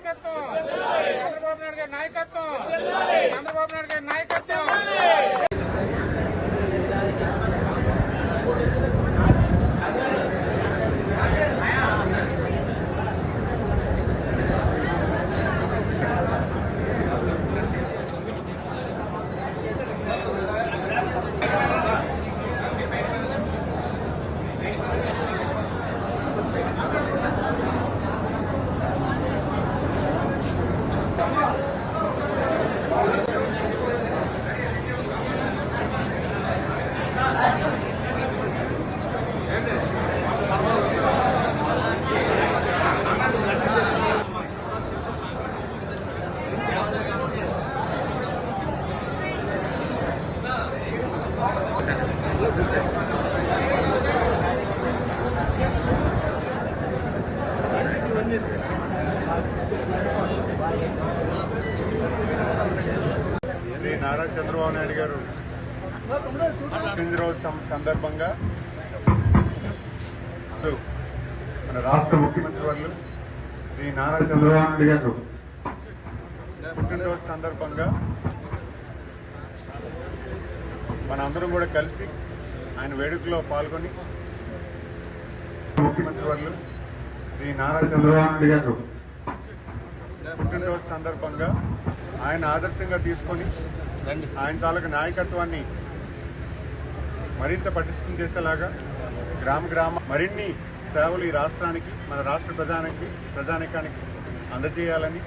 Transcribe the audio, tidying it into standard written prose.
నాయకత్వం, చంద్రబాబు నాయుడు గారి నాయకత్వం, చంద్రబాబు నాయుడు గారి నాయకత్వం. శ్రీ నారా చంద్రబాబు నాయుడు గారు పుట్టినరోజు సందర్భంగా మన రాష్ట్ర ముఖ్యమంత్రి వర్యులు శ్రీ నారా చంద్రబాబు నాయుడు గారు పుట్టినరోజు సందర్భంగా మనందరం కూడా కలిసి ఆయన వేడుకలో పాల్గొని ముఖ్యమంత్రి వర్యులు శ్రీ నారా చంద్రబాబు నాయుడు గారు పుట్టినరోజు సందర్భంగా ఆయన ఆదర్శంగా తీసుకొని ఆయన తాలూకు నాయకత్వాన్ని మరింత పటిష్టం చేసేలాగా గ్రామ మరిన్ని సేవలు ఈ రాష్ట్రానికి, మన రాష్ట్ర ప్రజానికానికి అందజేయాలని